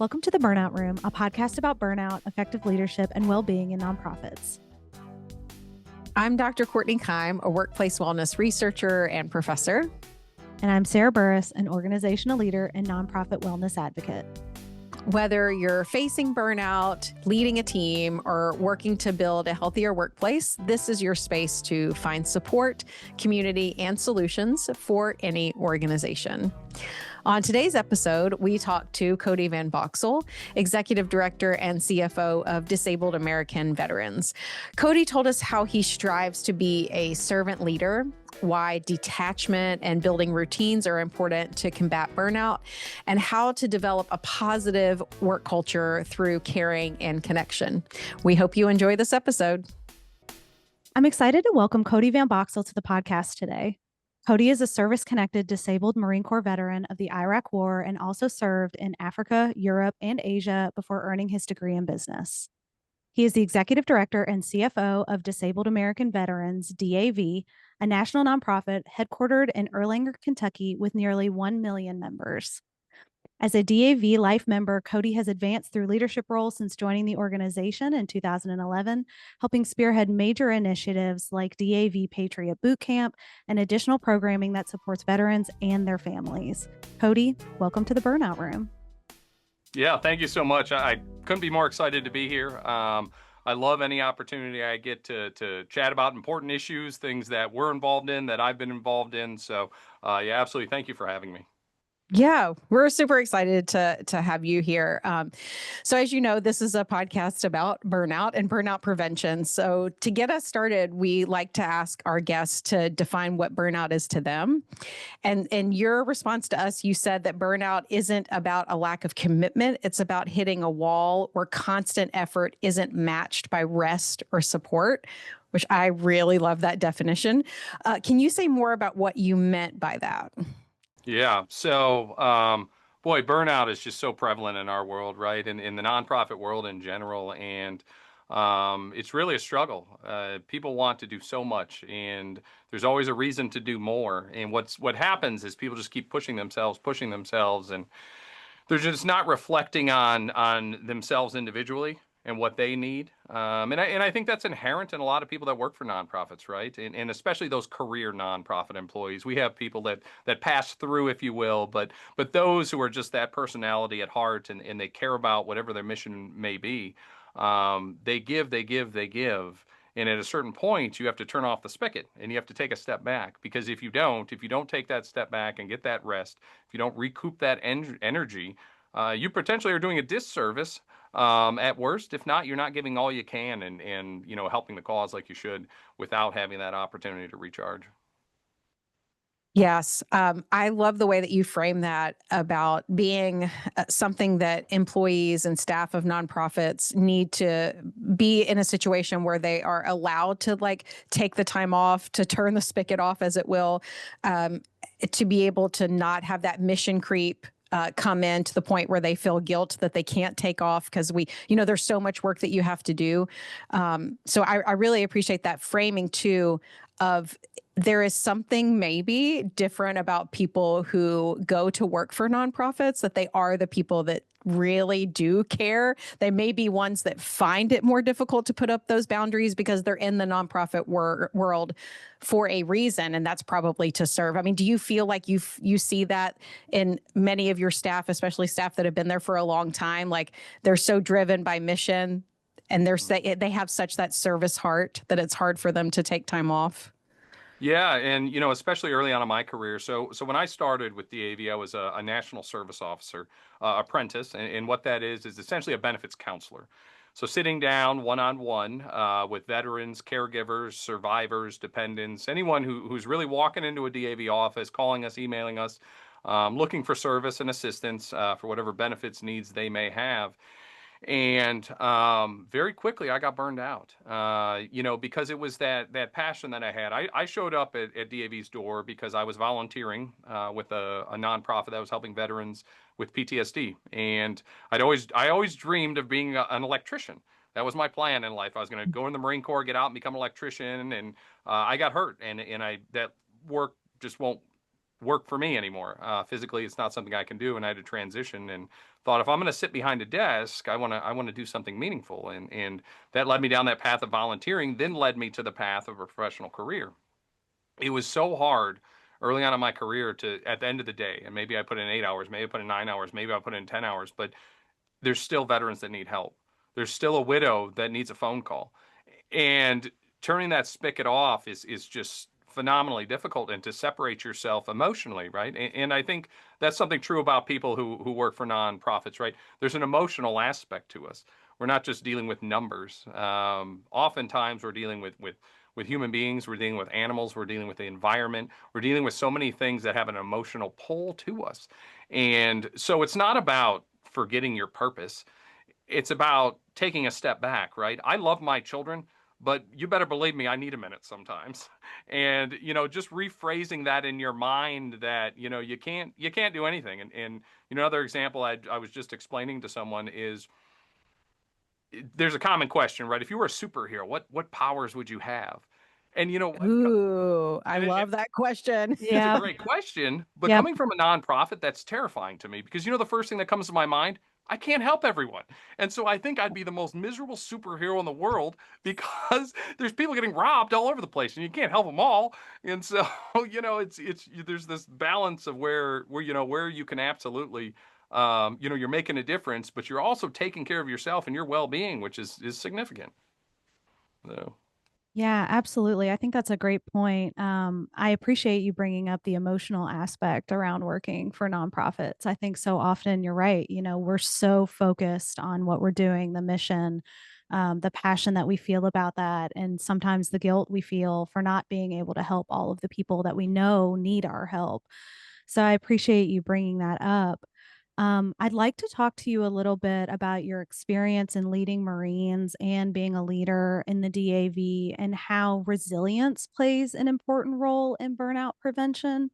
Welcome to the Burnout Room, a podcast about burnout, effective leadership, and well-being in nonprofits. I'm Dr. Courtney, a workplace wellness researcher and professor. And I'm Sarah Burris, an organizational leader and nonprofit wellness advocate. Whether you're facing burnout, leading a team, or working to build a healthier workplace, this is your space to find support, community, and solutions for any organization. On today's episode, we talked to Cody VanBoxel, Executive Director and CFO of Disabled American Veterans. Cody told us how he strives to be a servant leader, why detachment and building routines are important to combat burnout, and how to develop a positive work culture through caring and connection. We hope you enjoy this episode. I'm excited to welcome Cody VanBoxel to the podcast today. Cody is a service-connected disabled Marine Corps veteran of the Iraq War and also served in Africa, Europe, and Asia before earning his degree in business. He is the Executive Director and CFO of Disabled American Veterans, DAV, a national nonprofit headquartered in Erlanger, Kentucky, with nearly 1 million members. As a DAV Life member, Cody has advanced through leadership roles since joining the organization in 2011, helping spearhead major initiatives like DAV Patriot Boot Camp and additional programming that supports veterans and their families. Cody, welcome to the Burnout Room. Yeah, thank you so much. I couldn't be more excited to be here. I love any opportunity I get to chat about important issues, things that we're involved in, that I've been involved in. So, yeah, absolutely. Thank you for having me. Yeah, we're super excited to have you here. So as you know, this is a podcast about burnout and burnout prevention. So to get us started, we like to ask our guests to define what burnout is to them. And in your response to us, you said that burnout isn't about a lack of commitment. It's about hitting a wall where constant effort isn't matched by rest or support, which I really love that definition. Can you say more about what you meant by that? Yeah. So, boy, burnout is just so prevalent in our world, right? And in the nonprofit world in general. And it's really a struggle. People want to do so much, and there's always a reason to do more. And what happens is people just keep pushing themselves, and they're just not reflecting on themselves individually and what they need. And I think that's inherent in a lot of people that work for nonprofits, right? And especially those career nonprofit employees. We have people that pass through, if you will, but those who are just that personality at heart, and they care about whatever their mission may be. They give. And at a certain point, you have to turn off the spigot and you have to take a step back, because if you don't take that step back and get that rest, if you don't recoup that energy, you potentially are doing a disservice. At worst, if not, you're not giving all you can and helping the cause like you should without having that opportunity to recharge. Yes. I love the way that you frame that about being something that employees and staff of nonprofits need to be in a situation where they are allowed to take the time off, to turn the spigot off, as it will, to be able to not have that mission creep come in to the point where they feel guilt that they can't take off because there's so much work that you have to do. So I really appreciate that framing too, of there is something maybe different about people who go to work for nonprofits, that they are the people that really do care. They may be ones that find it more difficult to put up those boundaries because they're in the nonprofit world for a reason, and that's probably to serve. I mean, do you feel like you see that in many of your staff, especially staff that have been there for a long time? Like, they're so driven by mission, and they have such that service heart that it's hard for them to take time off. Yeah, and especially early on in my career. So when I started with DAV, I was a national service officer apprentice, and what that is essentially a benefits counselor. So sitting down one-on-one with veterans, caregivers, survivors, dependents, anyone who's really walking into a DAV office, calling us, emailing us, looking for service and assistance for whatever benefits needs they may have. And very quickly, I got burned out, because it was that passion that I had. I showed up at DAV's door because I was volunteering with a nonprofit that was helping veterans with PTSD. And I always dreamed of being an electrician. That was my plan in life. I was going to go in the Marine Corps, get out and become an electrician. And I got hurt. And that work just won't work for me anymore. Physically, it's not something I can do, and I had to transition. And thought, if I'm going to sit behind a desk, I want to do something meaningful. And that led me down that path of volunteering, then led me to the path of a professional career. It was so hard early on in my career to, at the end of the day, and maybe I put in 8 hours, maybe I put in 9 hours, maybe I put in 10 hours, but there's still veterans that need help. There's still a widow that needs a phone call. And turning that spigot off is just phenomenally difficult, and to separate yourself emotionally, right? And I think that's something true about people who work for nonprofits, right? There's an emotional aspect to us. We're not just dealing with numbers. Oftentimes we're dealing with human beings, we're dealing with animals, we're dealing with the environment, we're dealing with so many things that have an emotional pull to us. And so it's not about forgetting your purpose. It's about taking a step back, right? I love my children, but you better believe me, I need a minute sometimes. And, just rephrasing that in your mind that, you can't do anything. And another example I was just explaining to someone is, there's a common question, right? If you were a superhero, what powers would you have? And Ooh, I and it, love that question. it's a Yeah. great question, but Yep. coming from a nonprofit, that's terrifying to me, because the first thing that comes to my mind, I can't help everyone. And so I think I'd be the most miserable superhero in the world, because there's people getting robbed all over the place and you can't help them all. And so, it's there's this balance of where you can absolutely you're making a difference, but you're also taking care of yourself and your well-being, which is significant. So, Yeah, absolutely. I think that's a great point. I appreciate you bringing up the emotional aspect around working for nonprofits. I think so often you're right. We're so focused on what we're doing, the mission, the passion that we feel about that, and sometimes the guilt we feel for not being able to help all of the people that we know need our help. So I appreciate you bringing that up. I'd like to talk to you a little bit about your experience in leading Marines and being a leader in the DAV, and how resilience plays an important role in burnout prevention.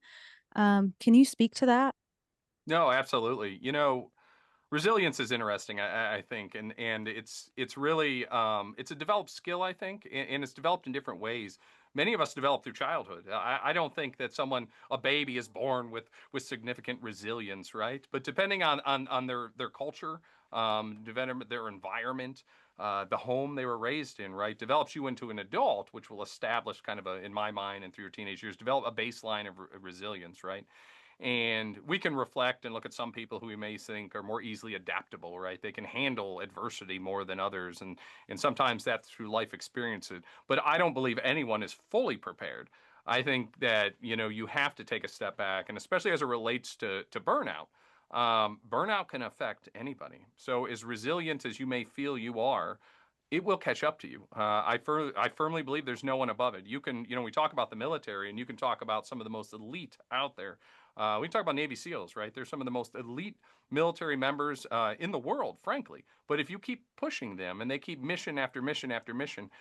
Can you speak to that? no, absolutely. Resilience is interesting, I think, and it's really it's a developed skill, I think, and it's developed in different ways. Many of us develop through childhood. I don't think that a baby is born with significant resilience, right? But depending on their culture, their environment, the home they were raised in, right, develops you into an adult, which will establish kind of in my mind, and through your teenage years, develop a baseline of resilience, right? And we can reflect and look at some people who we may think are more easily adaptable, right? They can handle adversity more than others, and sometimes that's through life experiences. But I don't believe anyone is fully prepared. I think that you have to take a step back, and especially as it relates to burnout. Burnout can affect anybody. So as resilient as you may feel you are, it will catch up to you. I firmly believe there's no one above it. You can, we talk about the military, and you can talk about some of the most elite out there. We talk about Navy SEALs, right? They're some of the most elite military members in the world, frankly. But if you keep pushing them and they keep mission after mission after mission,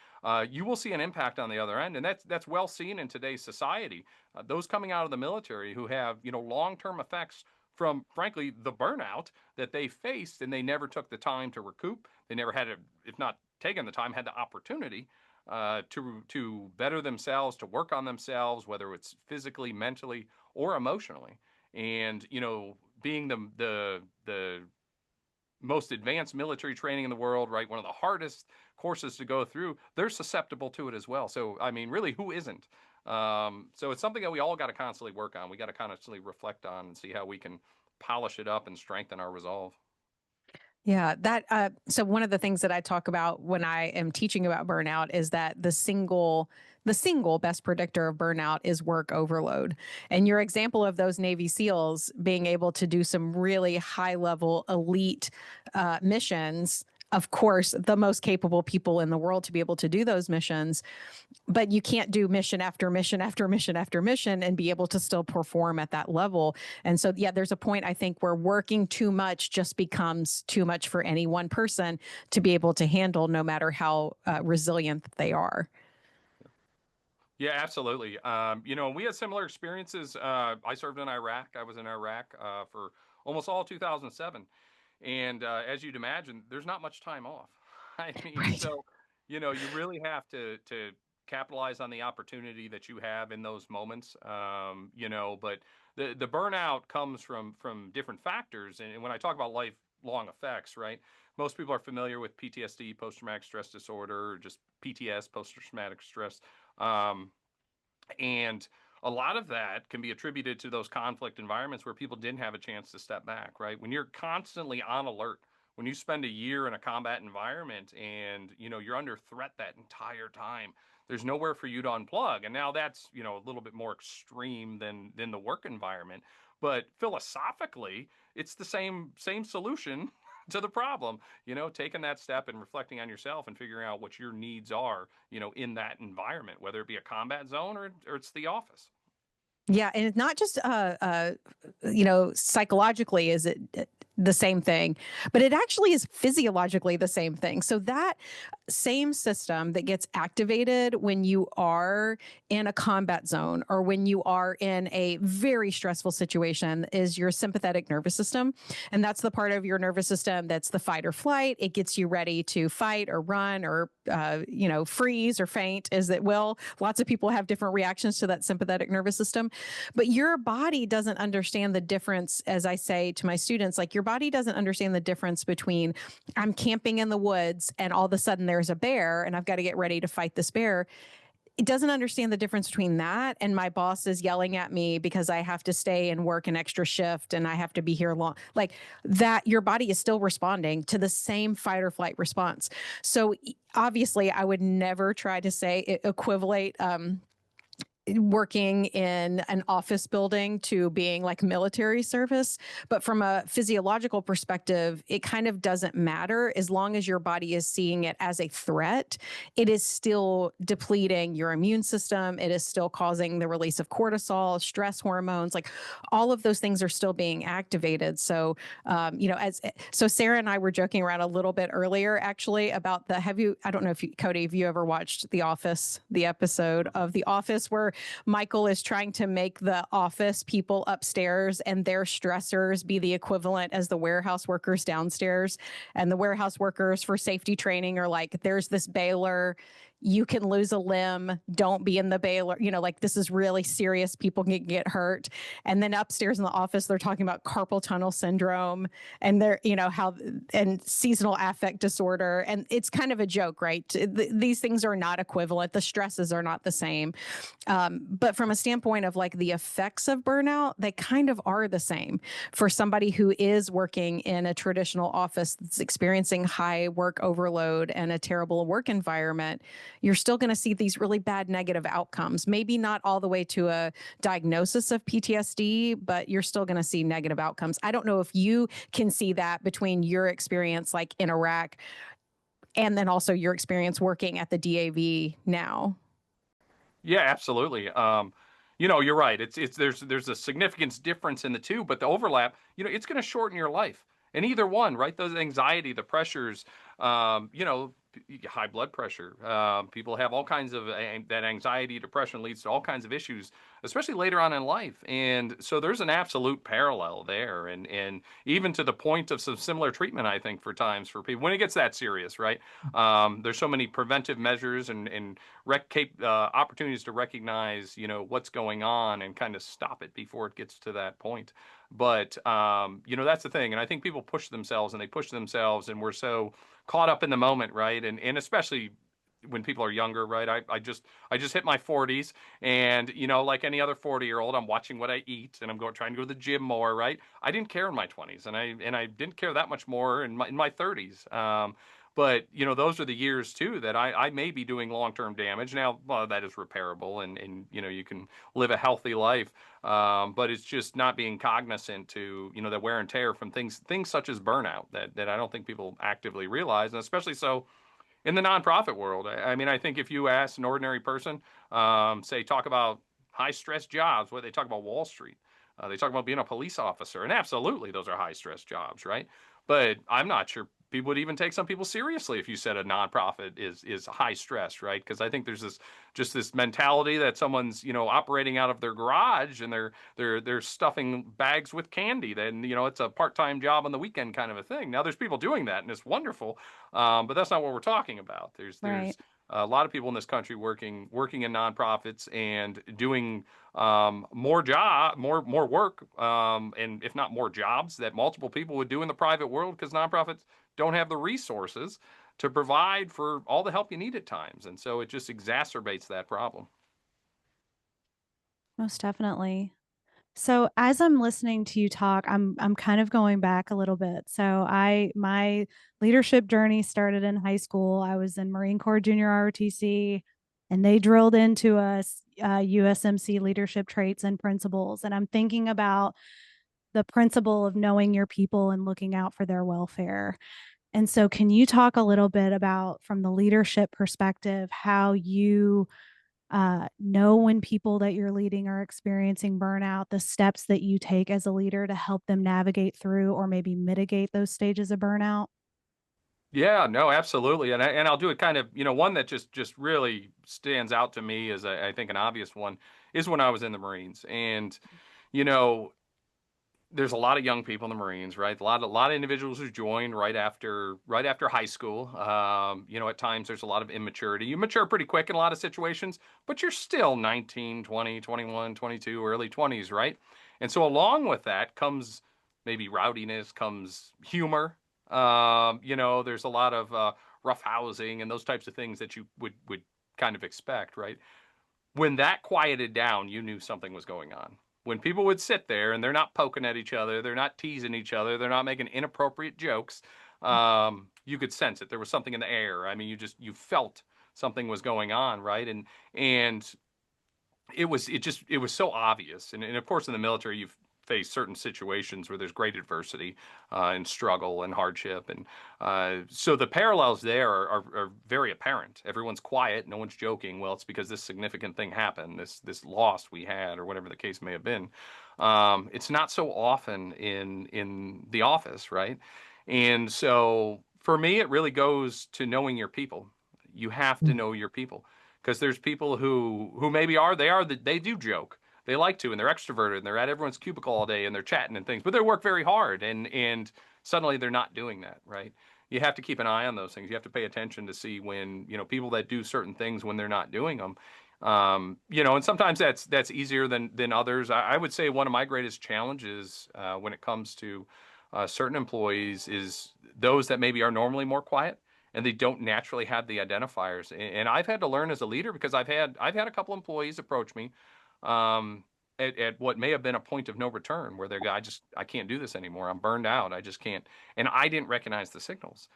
you will see an impact on the other end, and that's well seen in today's society. Those coming out of the military who have long-term effects from, frankly, the burnout that they faced, and they never took the time to recoup. They never had, if not taken the time, had the opportunity to better themselves, to work on themselves, whether it's physically, mentally, or emotionally. And being the most advanced military training in the world, right? One of the hardest courses to go through. They're susceptible to it as well. So I mean, really, who isn't? So it's something that we all got to constantly work on. We got to constantly reflect on and see how we can polish it up and strengthen our resolve. Yeah, so one of the things that I talk about when I am teaching about burnout is that the single best predictor of burnout is work overload. And your example of those Navy SEALs being able to do some really high level elite missions, of course, the most capable people in the world to be able to do those missions, but you can't do mission after mission after mission after mission and be able to still perform at that level. And so, yeah, there's a point, I think, where working too much just becomes too much for any one person to be able to handle, no matter how resilient they are. Yeah, absolutely. We had similar experiences. I served in Iraq. I was in Iraq for almost all 2007. And as you'd imagine, there's not much time off. I mean, Right. so, you really have to capitalize on the opportunity that you have in those moments. But the burnout comes from different factors. And when I talk about lifelong effects, right? Most people are familiar with PTSD, post-traumatic stress disorder, or just PTS, post-traumatic stress. And a lot of that can be attributed to those conflict environments where people didn't have a chance to step back, right? When you're constantly on alert, when you spend a year in a combat environment and, you're under threat that entire time, there's nowhere for you to unplug. And now that's, a little bit more extreme than the work environment. But philosophically, it's the same solution to the problem, taking that step and reflecting on yourself and figuring out what your needs are, in that environment, whether it be a combat zone or it's the office. Yeah, and it's not just psychologically is it the same thing, but it actually is physiologically the same thing. So that same system that gets activated when you are in a combat zone or when you are in a very stressful situation is your sympathetic nervous system. And that's the part of your nervous system that's the fight or flight. It gets you ready to fight or run or, freeze or faint, as it will. Lots of people have different reactions to that sympathetic nervous system. But your body doesn't understand the difference, as I say to my students, like your body doesn't understand the difference between I'm camping in the woods and all of a sudden there's a bear and I've got to get ready to fight this bear. It doesn't understand the difference between that and my boss is yelling at me because I have to stay and work an extra shift and I have to be here long. Like that, your body is still responding to the same fight or flight response. So obviously, I would never try to say equivalent working in an office building to being like military service. But from a physiological perspective, it kind of doesn't matter as long as your body is seeing it as a threat. It is still depleting your immune system. It is still causing the release of cortisol, stress hormones, like all of those things are still being activated. So, so Sarah and I were joking around a little bit earlier, actually, about I don't know if Cody, have you ever watched The Office, the episode of The Office where Michael is trying to make the office people upstairs and their stressors be the equivalent as the warehouse workers downstairs. And the warehouse workers for safety training are like, there's this baler, you can lose a limb, don't be in the baler, like this is really serious, people can get hurt. And then upstairs in the office, they're talking about carpal tunnel syndrome and they're, and seasonal affect disorder. And it's kind of a joke, right? These things are not equivalent. The stresses are not the same. But from a standpoint of like the effects of burnout, they kind of are the same for somebody who is working in a traditional office that's experiencing high work overload and a terrible work environment. You're still going to see these really bad negative outcomes, maybe not all the way to a diagnosis of PTSD, but you're still going to see negative outcomes. I don't know if you can see that between your experience like in Iraq and then also your experience working at the DAV now. Yeah, absolutely. You're right. There's a significant difference in the two, but the overlap, it's going to shorten your life. And either one, right? Those anxiety, the pressures, high blood pressure. People have all kinds of that anxiety, depression leads to all kinds of issues, especially later on in life. And so there's an absolute parallel there. And even to the point of some similar treatment, I think, for times for people when it gets that serious, right? There's so many preventive measures and opportunities to recognize, what's going on and kind of stop it before it gets to that point. But, that's the thing. And I think people push themselves and we're so caught up in the moment, right? And especially when people are younger, right? I just hit my 40s and, like any other 40-year-old, I'm watching what I eat and I'm trying to go to the gym more, right? I didn't care in my 20s and I didn't care that much more in my 30s. But, those are the years too that I may be doing long-term damage. Now, well, that is repairable and you can live a healthy life. But it's just not being cognizant to, the wear and tear from things such as burnout that I don't think people actively realize. And especially so in the nonprofit world. I mean, I think if you ask an ordinary person, say, talk about high stress jobs, they talk about Wall Street. They talk about being a police officer, and absolutely, those are high stress jobs, right? But I'm not sure people would even take some people seriously if you said a nonprofit is high stress, right? Because I think there's this mentality that someone's operating out of their garage and they're stuffing bags with candy. Then it's a part-time job on the weekend kind of a thing. Now there's people doing that and it's wonderful, but that's not what we're talking about. There's Right. A lot of people in this country working in nonprofits and doing more work, and if not more jobs that multiple people would do in the private world, because nonprofits don't have the resources to provide for all the help you need at times, and so it just exacerbates that problem. Most definitely. So as I'm listening to you talk, I'm kind of going back a little bit. So I my leadership journey started in high school. I was in Marine Corps Junior ROTC, and they drilled into us USMC leadership traits and principles. And I'm thinking about the principle of knowing your people and looking out for their welfare. And so, can you talk a little bit about, from the leadership perspective, how you know when people that you're leading are experiencing burnout, the steps that you take as a leader to help them navigate through or maybe mitigate those stages of burnout? Yeah, no, absolutely. And I'll do it kind of, one that just really stands out to me as I think an obvious one is when I was in the Marines. And, you know, there's a lot of young people in the Marines, right? A lot of individuals who join right after high school. At times there's a lot of immaturity. You mature pretty quick in a lot of situations, but you're still 19, 20, 21, 22, early 20s, right? And so along with that comes maybe rowdiness, comes humor. There's a lot of rough housing and those types of things that you would kind of expect, right? When that quieted down, you knew something was going on. When people would sit there and they're not poking at each other, they're not teasing each other, they're not making inappropriate jokes, you could sense it. There was something in the air. I mean, you felt something was going on, right? And it was so obvious. And of course, in the military, you've faced certain situations where there's great adversity and struggle and hardship, and so the parallels there are very apparent. Everyone's quiet, no one's joking. Well, it's because this significant thing happened, this loss we had, or whatever the case may have been. It's not so often in the office, right? And so for me, it really goes to knowing your people. You have to know your people, because there's people who maybe they do joke, they like to, and they're extroverted, and they're at everyone's cubicle all day and they're chatting and things, but they work very hard, and suddenly they're not doing that, right? You have to keep an eye on those things. You have to pay attention to see when, people that do certain things, when they're not doing them. And sometimes that's easier than others. I would say one of my greatest challenges when it comes to certain employees is those that maybe are normally more quiet and they don't naturally have the identifiers. And I've had to learn as a leader, because I've had a couple employees approach me um, at what may have been a point of no return, where they're I can't do this anymore. I'm burned out. I just can't. And I didn't recognize the signals.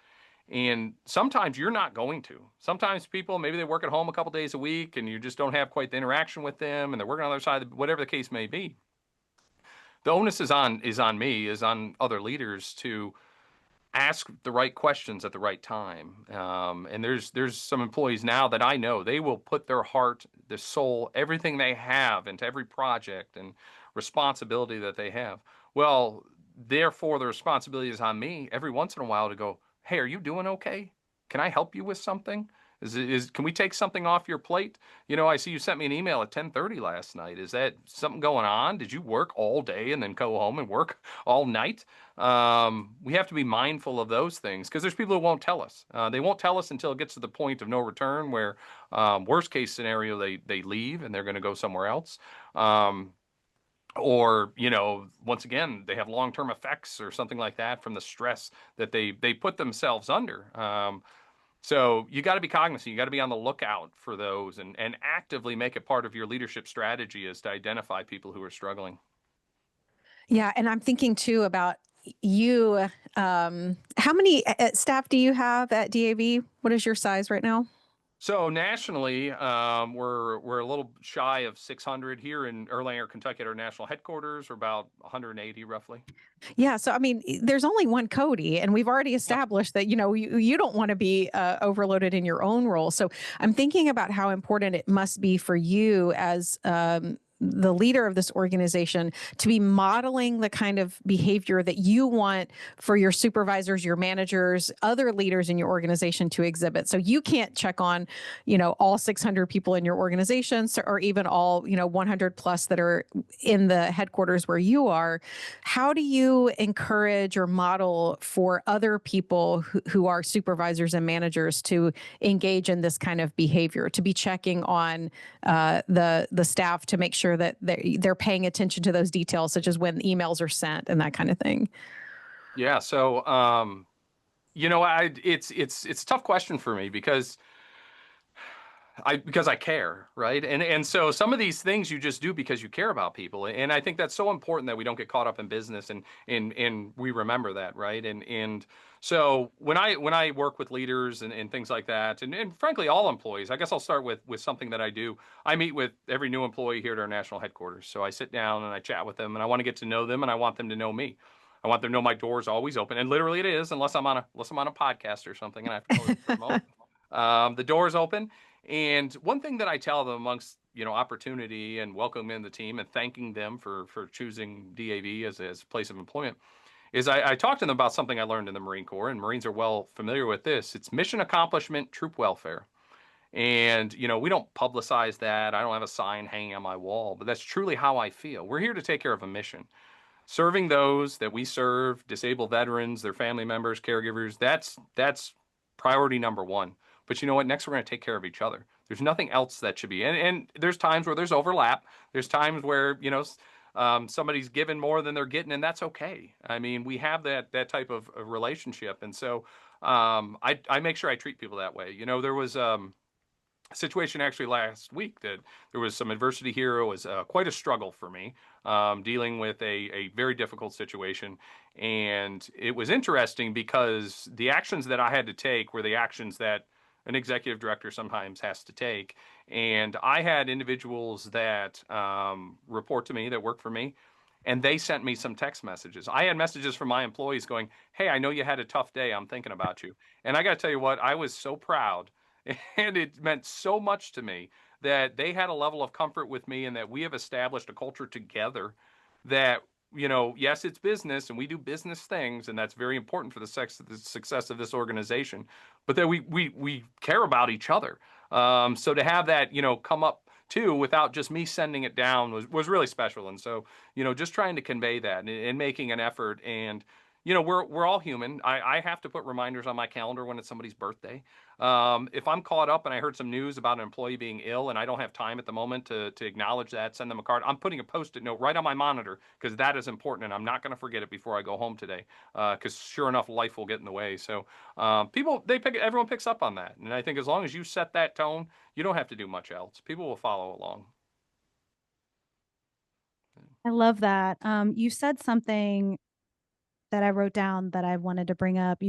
And sometimes you're not going to. Sometimes people, maybe they work at home a couple days a week and you just don't have quite the interaction with them, and they're working on the other side, whatever the case may be. The onus is on me, is on other leaders to ask the right questions at the right time. And there's some employees now that I know they will put their heart, their soul, everything they have into every project and responsibility that they have. Well, therefore, the responsibility is on me every once in a while to go, hey, are you doing okay? Can I help you with something? Can we take something off your plate? I see you sent me an email at 10:30 last night. Is that something going on? Did you work all day and then go home and work all night? We have to be mindful of those things, because there's people who won't tell us. They won't tell us until it gets to the point of no return, where worst case scenario, they leave and they're going to go somewhere else. Or, once again, they have long-term effects or something like that from the stress that they put themselves under. So you got to be cognizant. You got to be on the lookout for those, and actively make it part of your leadership strategy, is to identify people who are struggling. Yeah. And I'm thinking too about you. How many staff do you have at DAV? What is your size right now? So nationally, we're a little shy of 600 here in Erlanger, Kentucky, at our national headquarters. We're about 180 roughly. Yeah. So, I mean, there's only one Cody, and we've already established that, you don't want to be overloaded in your own role. So I'm thinking about how important it must be for you as the leader of this organization to be modeling the kind of behavior that you want for your supervisors, your managers, other leaders in your organization to exhibit. So you can't check on, all 600 people in your organization, or even all, 100 plus that are in the headquarters where you are. How do you encourage or model for other people who are supervisors and managers to engage in this kind of behavior, to be checking on the staff to make sure that they're paying attention to those details, such as when emails are sent and that kind of thing? Yeah. So, it's a tough question for me because I care, right? And so some of these things you just do because you care about people. And I think that's so important that we don't get caught up in business and we remember that, right? And so when I work with leaders and things like that, and frankly all employees, I guess I'll start with something that I do. I meet with every new employee here at our national headquarters. So I sit down and I chat with them and I want to get to know them and I want them to know me. I want them to know my door's always open. And literally it is, unless I'm on a podcast or something and I have to close it for a moment. The door is open. And one thing that I tell them amongst, opportunity and welcoming the team and thanking them for choosing DAV as a place of employment is I talk to them about something I learned in the Marine Corps, and Marines are well familiar with this. It's mission accomplishment, troop welfare. And, we don't publicize that. I don't have a sign hanging on my wall, but that's truly how I feel. We're here to take care of a mission. Serving those that we serve, disabled veterans, their family members, caregivers, that's priority number one. But you know what? Next, we're going to take care of each other. There's nothing else that should be. And there's times where there's overlap. There's times where, somebody's given more than they're getting, and that's okay. I mean, we have that type of relationship. And so I make sure I treat people that way. There was situation actually last week that there was some adversity here. It was quite a struggle for me, dealing with a very difficult situation. And it was interesting because the actions that I had to take were the actions that an executive director sometimes has to take. And I had individuals that report to me, that work for me, and they sent me some text messages. I had messages from my employees going, "Hey, I know you had a tough day. I'm thinking about you." And I got to tell you what, I was so proud and it meant so much to me that they had a level of comfort with me and that we have established a culture together that, yes, it's business and we do business things, and that's very important for the success of this organization, but that we care about each other. So to have that, come up too without just me sending it down was really special. And so, just trying to convey that and making an effort. And we're all human. I have to put reminders on my calendar when it's somebody's birthday. If I'm caught up and I heard some news about an employee being ill and I don't have time at the moment to acknowledge that, send them a card, I'm putting a Post-it note right on my monitor because that is important and I'm not going to forget it before I go home today. Because sure enough, life will get in the way. So everyone picks up on that. And I think as long as you set that tone, you don't have to do much else. People will follow along. I love that. You said something that I wrote down that I wanted to bring up.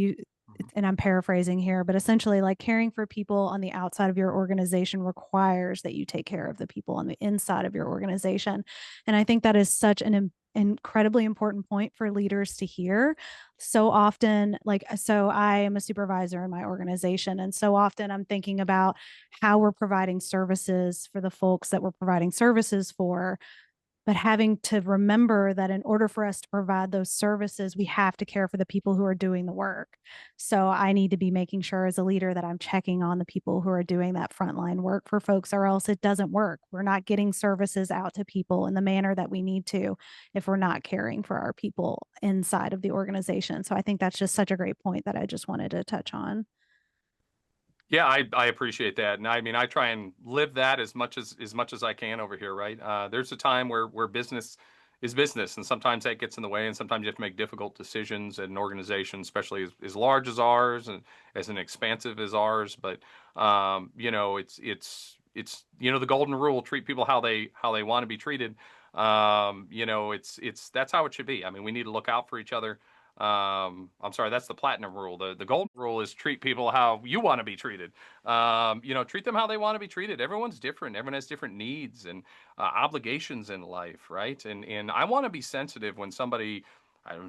And I'm paraphrasing here, but essentially, like, caring for people on the outside of your organization requires that you take care of the people on the inside of your organization. And I think that is such an incredibly important point for leaders to hear. So often, so I am a supervisor in my organization, and so often I'm thinking about how we're providing services for the folks that we're providing services for, but having to remember that in order for us to provide those services, we have to care for the people who are doing the work. So I need to be making sure as a leader that I'm checking on the people who are doing that frontline work for folks, or else it doesn't work. We're not getting services out to people in the manner that we need to if we're not caring for our people inside of the organization. So I think that's just such a great point that I just wanted to touch on. Yeah, I appreciate that, and I mean I try and live that as much as I can over here. Right? There's a time where business is business, and sometimes that gets in the way, and sometimes you have to make difficult decisions at an organization, especially as large as ours and as an expansive as ours. But it's the golden rule: treat people how they want to be treated. It's that's how it should be. I mean, we need to look out for each other. I'm sorry, that's the platinum rule. The golden rule is treat people how you want to be treated. Treat them how they want to be treated. Everyone's different. Everyone has different needs and obligations in life, right? And I want to be sensitive when somebody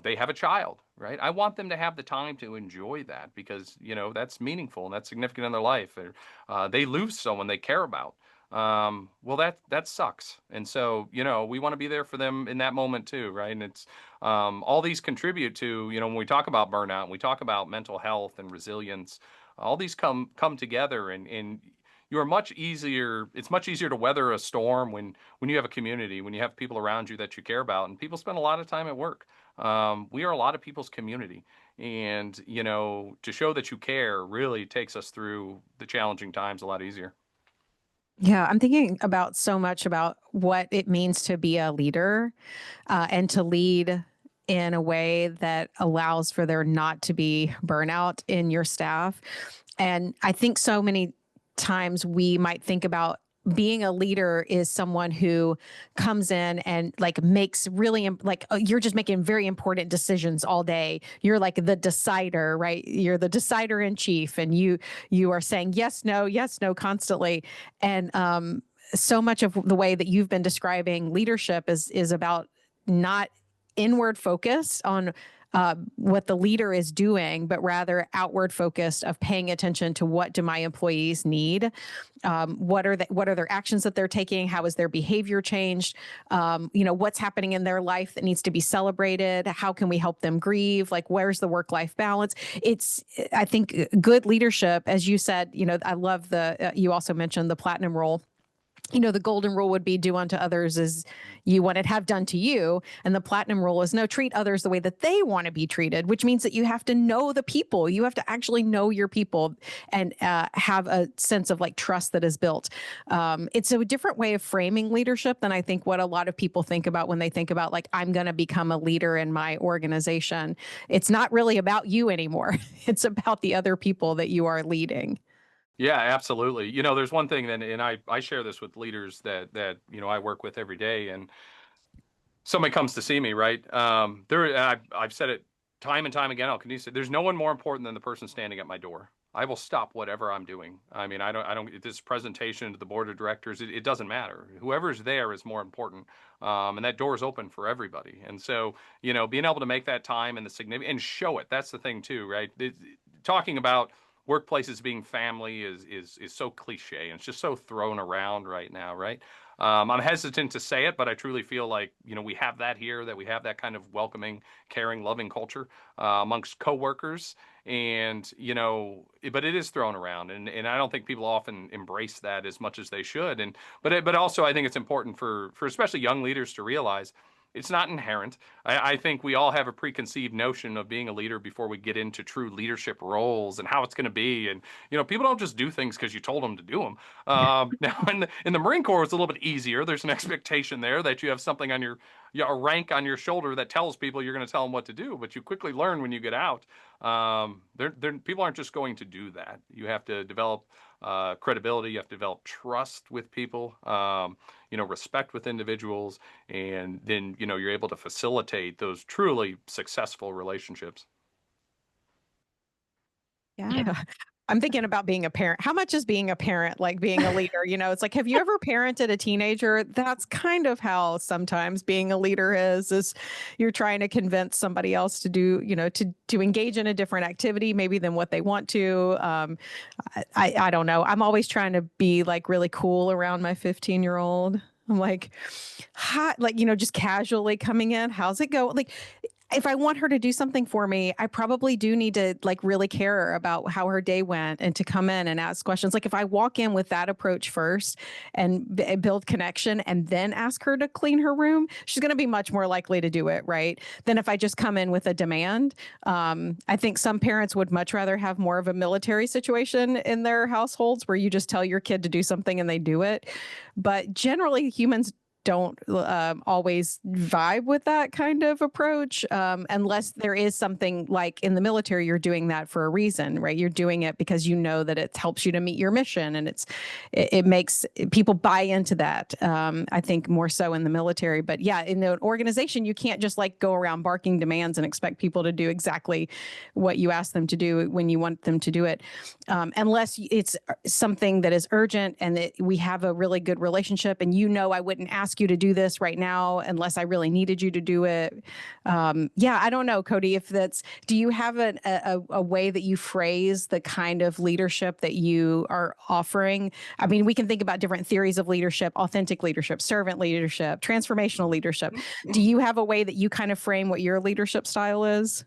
they have a child, right? I want them to have the time to enjoy that because that's meaningful and that's significant in their life. Or they lose someone they care about. well, that sucks. And so, we want to be there for them in that moment too, right? And it's all these contribute to, when we talk about burnout and we talk about mental health and resilience, all these come together, and you're much easier. It's much easier to weather a storm when you have a community, when you have people around you that you care about, and people spend a lot of time at work. We are a lot of people's community. And, to show that you care really takes us through the challenging times a lot easier. Yeah, I'm thinking about so much about what it means to be a leader and to lead in a way that allows for there not to be burnout in your staff. And I think so many times we might think about being a leader is someone who comes in and like makes really like you're just making very important decisions all day. You're like the decider, right? You're the decider in chief, and you are saying yes, no constantly. And so much of the way that you've been describing leadership is about not inward focused on what the leader is doing, but rather outward focused of paying attention to what do my employees need, what are their actions that they're taking, how is their behavior changed, what's happening in their life that needs to be celebrated, how can we help them grieve, like where's the work-life balance. I think good leadership, as you said, I love you also mentioned the platinum rule. The golden rule would be do unto others as you want to have done to you. And the platinum rule is no, treat others the way that they want to be treated, which means that you have to know the people. You have to actually know your people and have a sense of like trust that is built. It's a different way of framing leadership than I think what a lot of people think about when they think about like, I'm going to become a leader in my organization. It's not really about you anymore. It's about the other people that you are leading. Yeah, absolutely. There's one thing that, and I share this with leaders that I work with every day, and somebody comes to see me, right? I've said it time and time again. I'll continue to say, there's no one more important than the person standing at my door. I will stop whatever I'm doing. I mean, I don't. This presentation to the board of directors, it doesn't matter. Whoever's there is more important, and that door is open for everybody. And so, being able to make that time and the significant and show it. That's the thing too, right? Talking about workplaces being family is so cliche, and it's just so thrown around right now, right? I'm hesitant to say it, but I truly feel like we have that here, that we have that kind of welcoming, caring, loving culture amongst coworkers, and but it is thrown around, and I don't think people often embrace that as much as they should, but also I think it's important for especially young leaders to realize it's not inherent. I think we all have a preconceived notion of being a leader before we get into true leadership roles and how it's going to be. And, people don't just do things because you told them to do them. Now, in the Marine Corps, it's a little bit easier. There's an expectation there that you have something on a rank on your shoulder that tells people you're going to tell them what to do. But you quickly learn when you get out, people aren't just going to do that. You have to develop credibility. You have to develop trust with people, respect with individuals, and then, you're able to facilitate those truly successful relationships. Yeah. I'm thinking about being a parent. How much is being a parent like being a leader? It's like, have you ever parented a teenager? That's kind of how sometimes being a leader is you're trying to convince somebody else to do, to engage in a different activity, maybe than what they want to. I don't know. I'm always trying to be like really cool around my 15-year-old. I'm like, hot, like, just casually coming in. How's it go? Like, if I want her to do something for me, I probably do need to like really care about how her day went and to come in and ask questions. Like if I walk in with that approach first and build connection and then ask her to clean her room, she's going to be much more likely to do it, right? Than if I just come in with a demand. I think some parents would much rather have more of a military situation in their households where you just tell your kid to do something and they do it. But generally humans don't always vibe with that kind of approach unless there is something like in the military, you're doing that for a reason, right? You're doing it because you know that it helps you to meet your mission, and it makes people buy into that. I think more so in the military, but yeah, in the organization, you can't just like go around barking demands and expect people to do exactly what you ask them to do when you want them to do it, unless it's something that is urgent and that we have a really good relationship, and I wouldn't ask ask you to do this right now unless I really needed you to do it. Yeah, I don't know, Cody, if that's, do you have a way that you phrase the kind of leadership that you are offering? I mean, we can think about different theories of leadership: authentic leadership, servant leadership, transformational leadership. Do you have a way that you kind of frame what your leadership style is?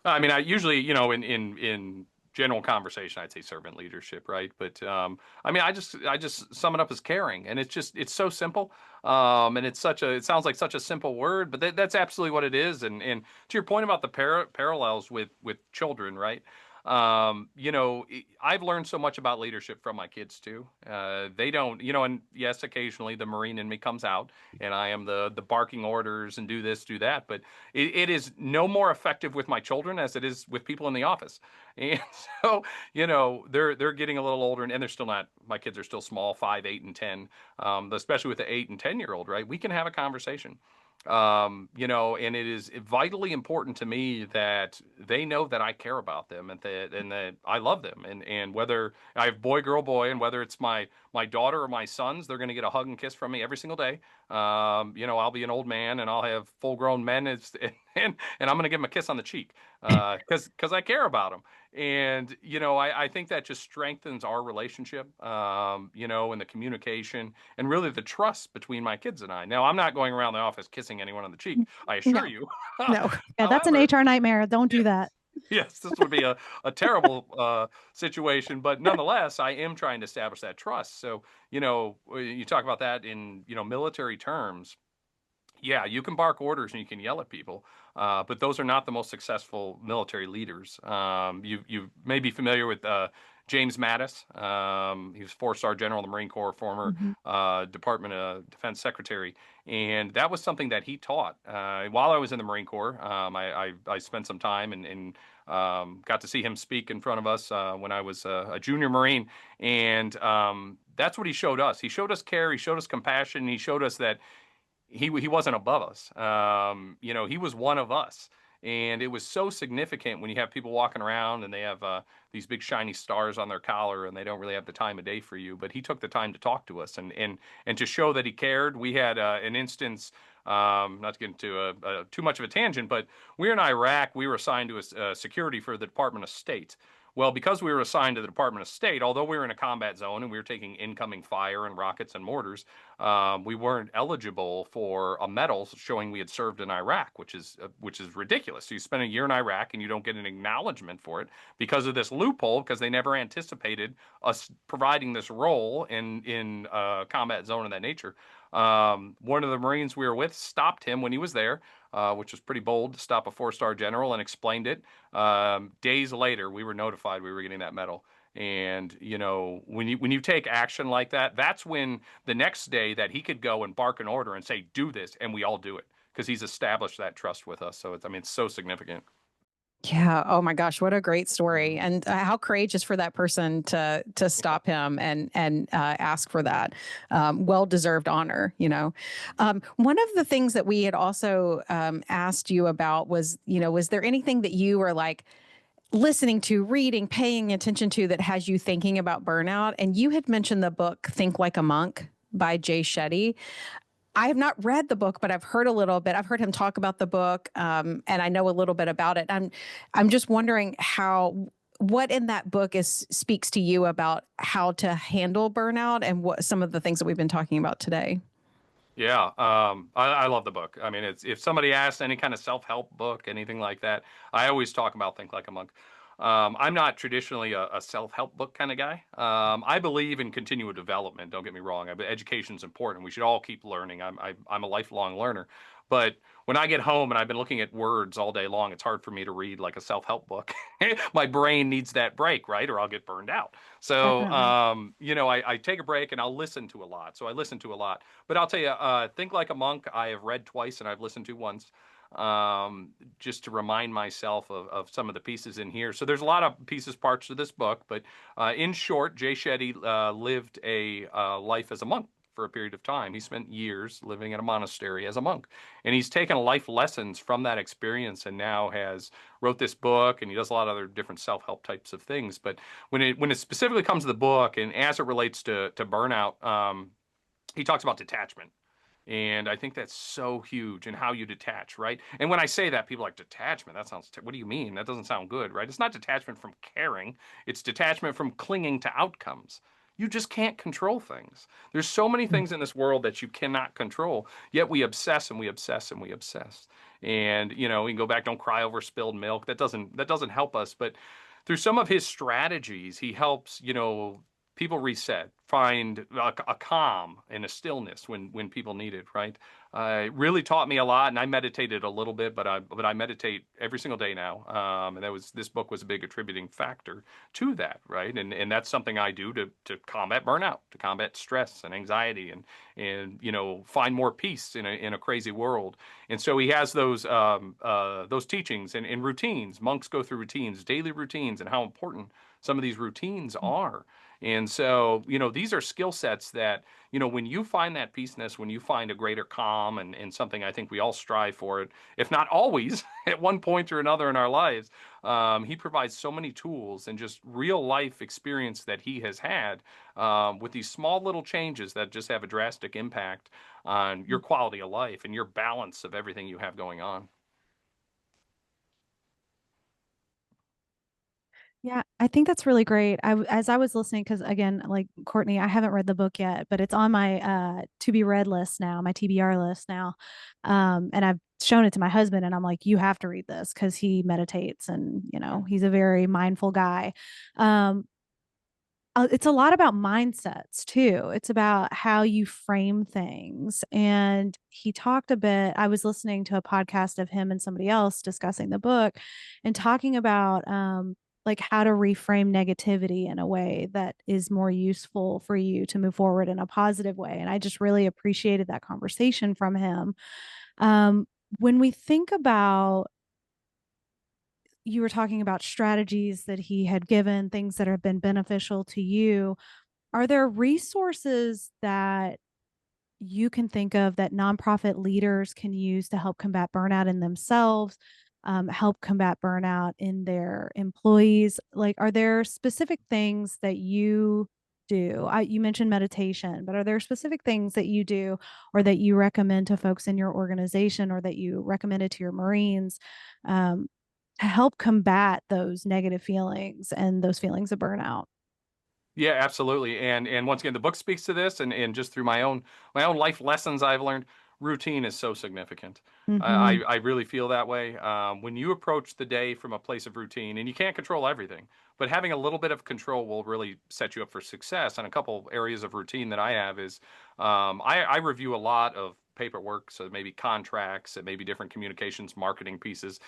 I mean, I usually, in general conversation, I'd say servant leadership, right? But I mean, I just sum it up as caring, and it's so simple, and it sounds like such a simple word, but that's absolutely what it is. And to your point about the parallels with children, right? I've learned so much about leadership from my kids too. They don't, and yes, occasionally the Marine in me comes out, and I am the barking orders and do this, do that, but it is no more effective with my children as it is with people in the office. And so, they're getting a little older, and they're still not. My kids are still small, 5, 8, and 10. Especially with the 8 and 10-year-old, right? We can have a conversation. And it is vitally important to me that they know that I care about them and that I love them. And whether I have boy, girl, boy, and whether it's my daughter or my sons, they're going to get a hug and kiss from me every single day. I'll be an old man and I'll have full grown men, and I'm going to give them a kiss on the cheek, because I care about them. And, I think that just strengthens our relationship, and the communication and really the trust between my kids and I. Now, I'm not going around the office kissing anyone on the cheek, I assure No, you. no. Yeah, that's an However, HR nightmare. Don't do that. yes, this would be a terrible situation, but nonetheless, I am trying to establish that trust. So, you talk about that in, military terms. Yeah, you can bark orders and you can yell at people, but those are not the most successful military leaders. You may be familiar with James Mattis. He was 4-star general in the Marine Corps, former Mhm. Department of Defense secretary, and that was something that he taught while I was in the Marine Corps. I spent some time and got to see him speak in front of us when I was a junior Marine, and that's what he showed us. He showed us care. He showed us compassion. He showed us that he wasn't above us. He was one of us, and it was so significant when you have people walking around and they have these big shiny stars on their collar and they don't really have the time of day for you. But he took the time to talk to us and to show that he cared. We had an instance. Not to get into too much of a tangent, but we were in Iraq. We were assigned to a security for the Department of State. Well, because we were assigned to the Department of State, although we were in a combat zone and we were taking incoming fire and rockets and mortars, we weren't eligible for a medal showing we had served in Iraq, which is ridiculous. So you spend a year in Iraq and you don't get an acknowledgement for it because of this loophole, because they never anticipated us providing this role in a combat zone of that nature. One of the Marines we were with stopped him when he was there, which was pretty bold to stop a 4-star general, and explained it. Days later, we were notified we were getting that medal. And when you take action like that, that's when the next day that he could go and bark an order and say, "Do this," and we all do it because he's established that trust with us. So it's so significant. Yeah. Oh my gosh, what a great story, and how courageous for that person to stop him and ask for that well deserved honor. One of the things that we had also asked you about was, was there anything that you were like listening to, reading, paying attention to that has you thinking about burnout? And you had mentioned the book Think Like a Monk by Jay Shetty. I have not read the book, but I've heard a little bit. I've heard him talk about the book, and I know a little bit about it. I'm just wondering what in that book speaks to you about how to handle burnout and what some of the things that we've been talking about today. Yeah, I love the book. I mean, if somebody asks any kind of self-help book, anything like that, I always talk about Think Like a Monk. I'm not traditionally a self-help book kind of guy. I believe in continual development. Don't get me wrong. Education is important. We should all keep learning. I'm a lifelong learner. But when I get home and I've been looking at words all day long, it's hard for me to read like a self-help book. My brain needs that break, right? Or I'll get burned out. So, Definitely. I take a break and I'll listen to a lot. So I listen to a lot. But I'll tell you, Think Like a Monk, I have read twice and I've listened to once, just to remind myself of some of the pieces in here. So there's a lot of pieces, parts to this book. But in short, Jay Shetty lived a life as a monk for a period of time. He spent years living in a monastery as a monk. And he's taken life lessons from that experience and now has wrote this book, and he does a lot of other different self-help types of things. But when it specifically comes to the book and as it relates to burnout, he talks about detachment. And I think that's so huge in how you detach, right? And when I say that, people are like, detachment, that sounds, what do you mean? That doesn't sound good, right? It's not detachment from caring, it's detachment from clinging to outcomes. You just can't control things. There's so many things in this world that you cannot control, yet we obsess and we obsess and we obsess. And, we can go back, don't cry over spilled milk. That doesn't help us. But through some of his strategies, he helps, people reset, find a calm and a stillness when people need it, right? It really taught me a lot, and I meditated a little bit, but I meditate every single day now, and this book was a big attributing factor to that, right? And that's something I do to combat burnout, to combat stress and anxiety, and find more peace in a crazy world. And so he has those teachings and routines. Monks go through routines, daily routines, and how important some of these routines are. And so, these are skill sets that, when you find that peaceness, when you find a greater calm and something I think we all strive for it, if not always, at one point or another in our lives, he provides so many tools and just real life experience that he has had with these small little changes that just have a drastic impact on your quality of life and your balance of everything you have going on. Yeah, I think that's really great. As I was listening, because again, like Courtney, I haven't read the book yet, but it's on my to be read list now, my TBR list now. And I've shown it to my husband, and I'm like, you have to read this because he meditates, and he's a very mindful guy. Um, it's a lot about mindsets too. It's about how you frame things. And he talked a bit. I was listening to a podcast of him and somebody else discussing the book and talking about like how to reframe negativity in a way that is more useful for you to move forward in a positive way. And I just really appreciated that conversation from him. Um, when we think about, you were talking about strategies that he had given, things that have been beneficial to you, are there resources that you can think of that nonprofit leaders can use to help combat burnout in themselves, help combat burnout in their employees? Like, are there specific things that you do? You mentioned meditation, but are there specific things that you do or that you recommend to folks in your organization or that you recommended to your Marines um, to help combat those negative feelings and those feelings of burnout? Yeah, absolutely. And once again, the book speaks to this, and just through my own life lessons I've learned, routine is so significant. Mm-hmm. I really feel that way. When you approach the day from a place of routine, and you can't control everything, but having a little bit of control will really set you up for success. And a couple areas of routine that I have is I review a lot of paperwork, so maybe contracts and maybe different communications marketing pieces.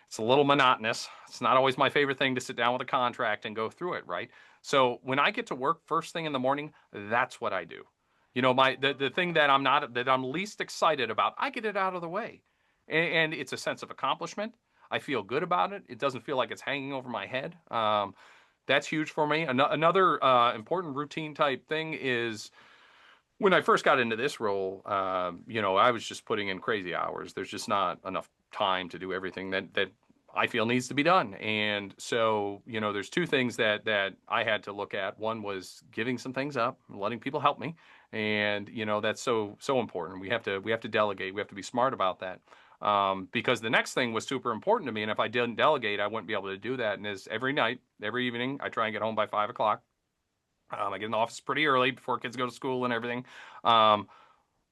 It's a little monotonous. It's not always my favorite thing to sit down with a contract and go through it, right? So when I get to work first thing in the morning, that's what I do. The thing that I'm least excited about, I get it out of the way. And it's a sense of accomplishment. I feel good about it. It doesn't feel like it's hanging over my head. That's huge for me. Another important routine type thing is when I first got into this role, I was just putting in crazy hours. There's just not enough time to do everything that I feel needs to be done. And so, there's two things that I had to look at. One was giving some things up, letting people help me, and that's so important. We have to delegate. We have to be smart about that. Because the next thing was super important to me, and if I didn't delegate, I wouldn't be able to do that. And is every night, every evening, I try and get home by 5 o'clock. I get in the office pretty early before kids go to school and everything. Um,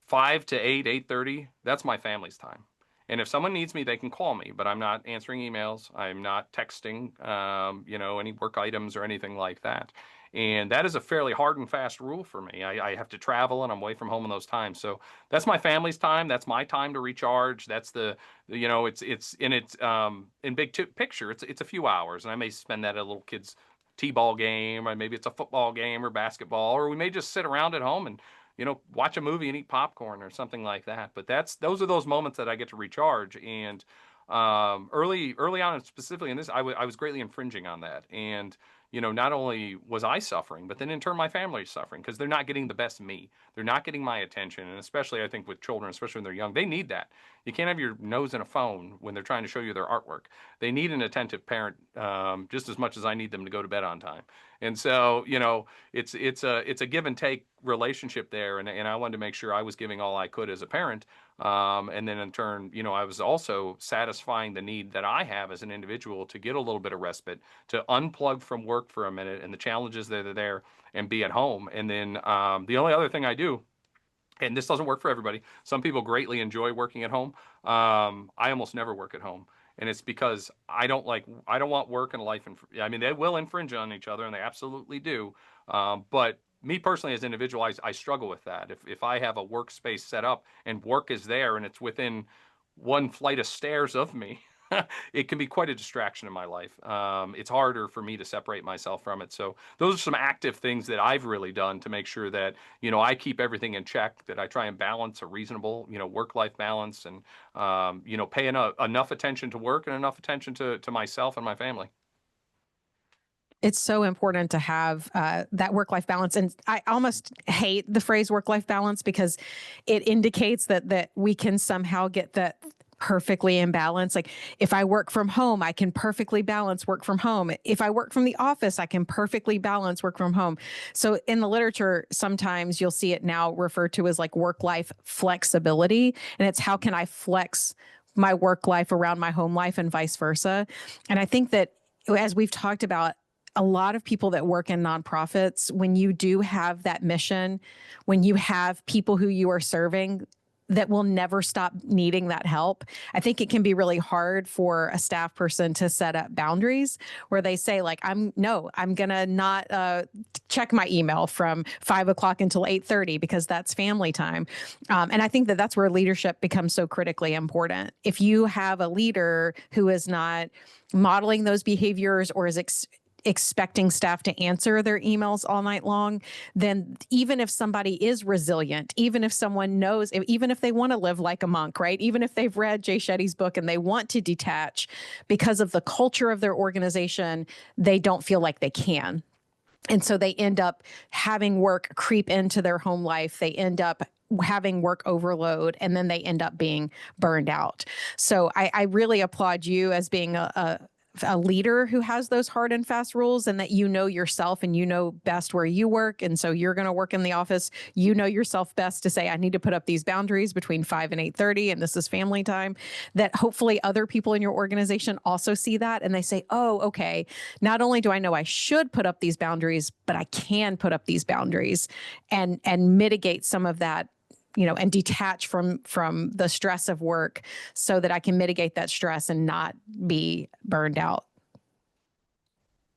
5 to 8, 8:30. That's my family's time. And if someone needs me, they can call me. But I'm not answering emails. I'm not texting, any work items or anything like that. And that is a fairly hard and fast rule for me. I have to travel and I'm away from home in those times. So that's my family's time. That's my time to recharge. That's in big picture. It's a few hours, and I may spend that at a little kid's t-ball game, or maybe it's a football game or basketball, or we may just sit around at home and watch a movie and eat popcorn or something like that. But those are those moments that I get to recharge. And early on, and specifically in this, I was greatly infringing on that. And not only was I suffering, but then in turn my family is suffering because they're not getting the best me. They're not getting my attention. And especially I think with children, especially when they're young, they need that. You can't have your nose in a phone when they're trying to show you their artwork. They need an attentive parent just as much as I need them to go to bed on time. And so, it's a give and take relationship there. And I wanted to make sure I was giving all I could as a parent. And then in turn, I was also satisfying the need that I have as an individual to get a little bit of respite, to unplug from work for a minute and the challenges that are there and be at home. And then the only other thing I do, and this doesn't work for everybody. Some people greatly enjoy working at home. I almost never work at home. And it's because I don't want work and life. I mean, they will infringe on each other and they absolutely do. But me personally, as an individual, I struggle with that. If I have a workspace set up and work is there and it's within one flight of stairs of me, it can be quite a distraction in my life. It's harder for me to separate myself from it. So those are some active things that I've really done to make sure that, I keep everything in check, that I try and balance a reasonable, work-life balance and, pay enough attention to work and enough attention to myself and my family. It's so important to have that work-life balance. And I almost hate the phrase work-life balance because it indicates that we can somehow get that perfectly in balance. Like if I work from home, I can perfectly balance work from home. If I work from the office, I can perfectly balance work from home. So in the literature, sometimes you'll see it now referred to as like work-life flexibility. And it's how can I flex my work life around my home life and vice versa. And I think that as we've talked about, a lot of people that work in nonprofits, when you do have that mission, when you have people who you are serving that will never stop needing that help, I think it can be really hard for a staff person to set up boundaries where they say like, I'm going to not check my email from 5 o'clock until 8:30 because that's family time. And I think that that's where leadership becomes so critically important. If you have a leader who is not modeling those behaviors or is expecting staff to answer their emails all night long, then even if somebody is resilient, even if someone knows, even if they want to live like a monk, right? Even if they've read Jay Shetty's book and they want to detach because of the culture of their organization, they don't feel like they can. And so they end up having work creep into their home life. They end up having work overload, and then they end up being burned out. So I really applaud you as being a leader who has those hard and fast rules, and that yourself and best where you work. And so you're going to work in the office. Yourself best to say, I need to put up these boundaries between 5 and 8:30, and this is family time. That hopefully other people in your organization also see that and they say, oh, okay, not only do I know I should put up these boundaries, but I can put up these boundaries and mitigate some of that, and detach from the stress of work so that I can mitigate that stress and not be burned out.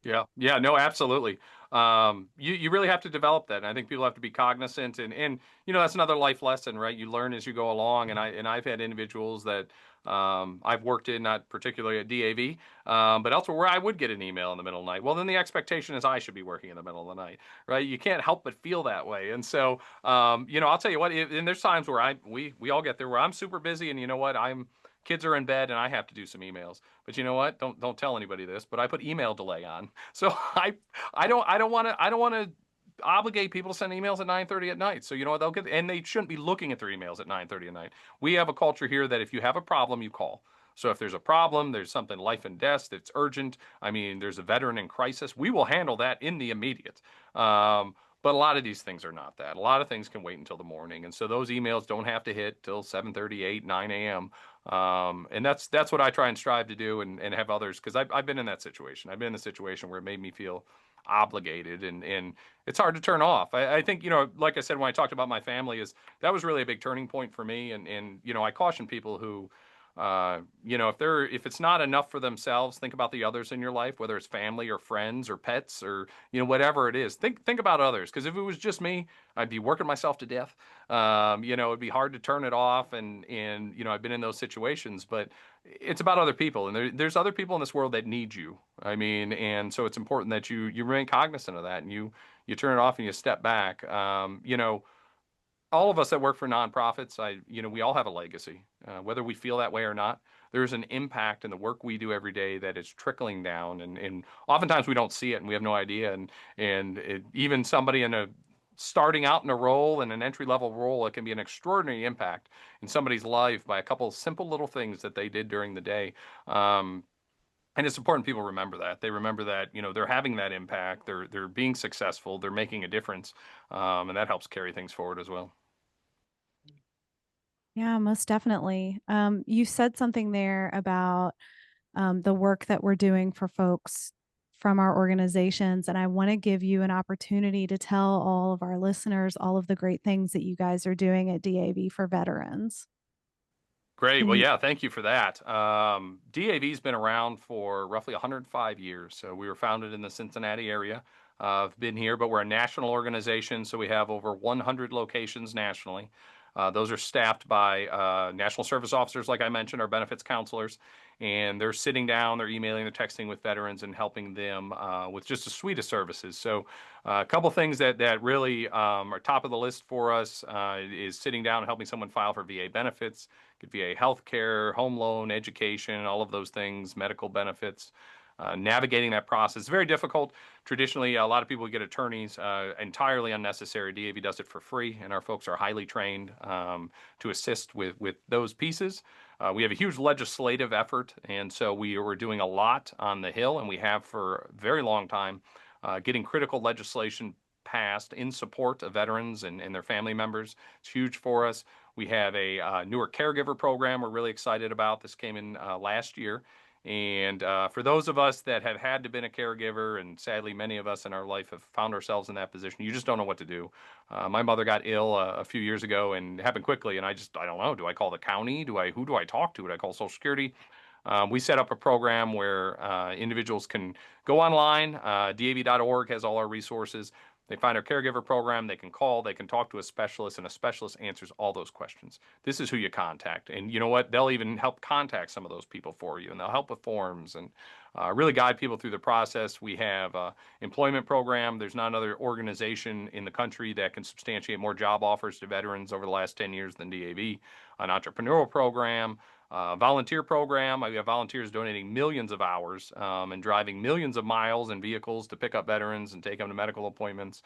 Yeah. Yeah. No, absolutely. You really have to develop that. And I think people have to be cognizant and, that's another life lesson, right? You learn as you go along. And I've had individuals that, I've worked in, not particularly at DAV, but elsewhere where I would get an email in the middle of the night. Well, then the expectation is I should be working in the middle of the night, right? You can't help but feel that way. And so, I'll tell you what, and there's times where we all get there where I'm super busy and kids are in bed and I have to do some emails. But you know what? Don't tell anybody this, but I put email delay on. So I don't want to obligate people to send emails at 9:30 at night. So you know what? And they shouldn't be looking at their emails at 9:30 at night. We have a culture here that if you have a problem, you call. So if there's a problem, there's something life and death that's urgent. I mean, there's a veteran in crisis. We will handle that in the immediate. But a lot of these things are not that. A lot of things can wait until the morning. And so those emails don't have to hit till 7:30, 8, 9 a.m. And that's what I try and strive to do and have others, because I've been in that situation. I've been in a situation where it made me feel obligated and it's hard to turn off. I think, like I said, when I talked about my family, that was really a big turning point for me. And I caution people who, if it's not enough for themselves, think about the others in your life, whether it's family or friends or pets or, whatever it is. Think about others. Because if it was just me, I'd be working myself to death. It'd be hard to turn it off. And I've been in those situations, but it's about other people. And there's other people in this world that need you. I mean, and so it's important that you remain cognizant of that and you turn it off and you step back. All of us that work for nonprofits, we all have a legacy, whether we feel that way or not. there's an impact in the work we do every day that is trickling down, and oftentimes we don't see it and we have no idea. Even somebody in a starting out in a role, in an entry level role, it can be an extraordinary impact in somebody's life by a couple of simple little things that they did during the day. Um, and it's important people remember that. They remember that, they're having that impact, they're being successful, they're making a difference, and that helps carry things forward as well. Yeah, most definitely. You said something there about the work that we're doing for folks from our organizations. And I want to give you an opportunity to tell all of our listeners all of the great things that you guys are doing at DAV for veterans. Great. Can Well, you? yeah, thank you for that. DAV's been around for roughly 105 years. So we were founded in the Cincinnati area. I've been here, but we're a national organization. So we have over 100 locations nationally. Those are staffed by national service officers, like I mentioned, our benefits counselors. And they're sitting down, they're emailing, they're texting with veterans and helping them with just a suite of services. So a couple things that really are top of the list for us is sitting down and helping someone file for VA benefits. Could be a health care, home loan, education, all of those things, medical benefits. Navigating that process is very difficult. Traditionally, a lot of people get attorneys, entirely unnecessary. DAV does it for free, and our folks are highly trained to assist with those pieces. We have a huge legislative effort, and so we are doing a lot on the Hill, and we have for a very long time, getting critical legislation passed in support of veterans and their family members. It's huge for us. We have a newer caregiver program we're really excited about. This came in last year. And for those of us that have had to been a caregiver, and sadly many of us in our life have found ourselves in that position, you just don't know what to do. My mother got ill a few years ago, and it happened quickly, and I don't know. Do I call the county? Who do I talk to? Do I call Social Security? We set up a program where individuals can go online. DAV.org has all our resources. They find our caregiver program, they can call, they can talk to a specialist, and a specialist answers all those questions. This is who you contact. And you know what? They'll even help contact some of those people for you, and they'll help with forms and really guide people through the process. We have employment program. There's not another organization in the country that can substantiate more job offers to veterans over the last 10 years than DAV. An entrepreneurial program, volunteer program. We have volunteers donating millions of hours and driving millions of miles in vehicles to pick up veterans and take them to medical appointments.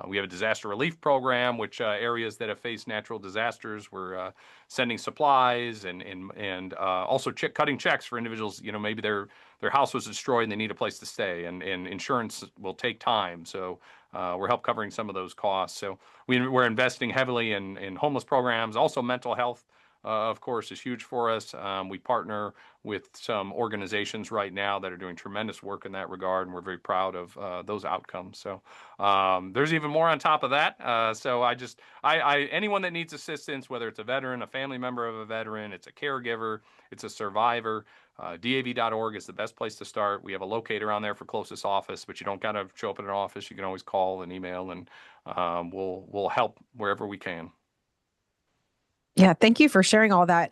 We have a disaster relief program, which areas that have faced natural disasters, we're sending supplies and also cutting checks for individuals. Maybe their house was destroyed and they need a place to stay, and insurance will take time. So we're help covering some of those costs. So we're investing heavily in homeless programs, also mental health. Of course, is huge for us. We partner with some organizations right now that are doing tremendous work in that regard, and we're very proud of those outcomes. So there's even more on top of that. So anyone that needs assistance, whether it's a veteran, a family member of a veteran, it's a caregiver, it's a survivor, DAV.org is the best place to start. We have a locator on there for closest office, but you don't got to show up at an office. You can always call and email, and we'll help wherever we can. Yeah, thank you for sharing all that.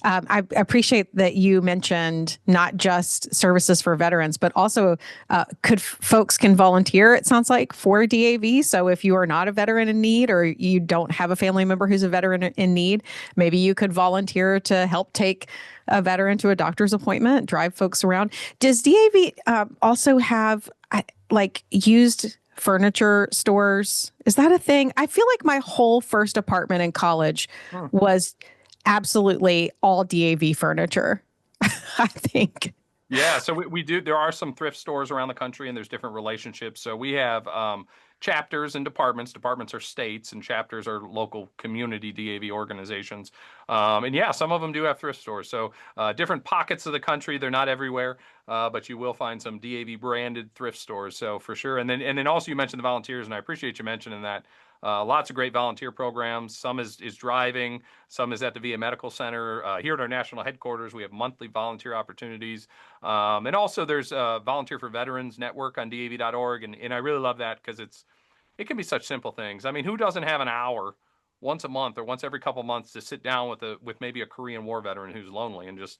I appreciate that you mentioned not just services for veterans, but also folks can volunteer. It sounds like for DAV. So if you are not a veteran in need, or you don't have a family member who's a veteran in need, maybe you could volunteer to help take a veteran to a doctor's appointment, drive folks around. Does DAV also have used furniture stores? Is that a thing? I feel like my whole first apartment in college was absolutely all DAV furniture. I think. Yeah, so we do. There are some thrift stores around the country, and there's different relationships. So we have chapters and departments. Departments are states, and chapters are local community DAV organizations. And yeah, some of them do have thrift stores. So different pockets of the country. They're not everywhere, but you will find some DAV branded thrift stores. So for sure. And then also you mentioned the volunteers, and I appreciate you mentioning that. Lots of great volunteer programs. Some is driving. Some is at the VA Medical Center. Here at our national headquarters, we have monthly volunteer opportunities. And also there's a Volunteer for Veterans Network on DAV.org. And I really love that because it can be such simple things. I mean, who doesn't have an hour once a month or once every couple months to sit down with maybe a Korean War veteran who's lonely and just,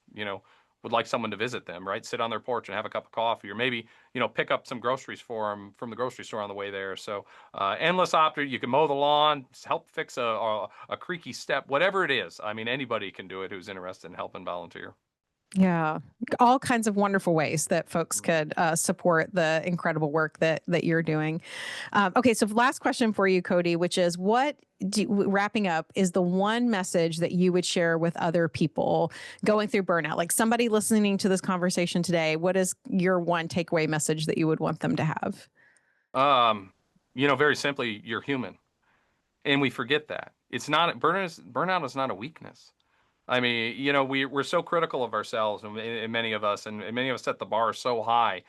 would like someone to visit them, right? Sit on their porch and have a cup of coffee, or maybe, pick up some groceries for them from the grocery store on the way there. So endless option. You can mow the lawn, help fix a creaky step, whatever it is. I mean, anybody can do it who's interested in helping volunteer. Yeah, all kinds of wonderful ways that folks could support the incredible work that you're doing. Okay, so last question for you, Cody, which is wrapping up, is the one message that you would share with other people going through burnout? Like somebody listening to this conversation today, what is your one takeaway message that you would want them to have? Um, very simply, you're human, and we forget that. It's not burnout is not a weakness. I mean, we're so critical of ourselves, and many of us, and many of us set the bar so high.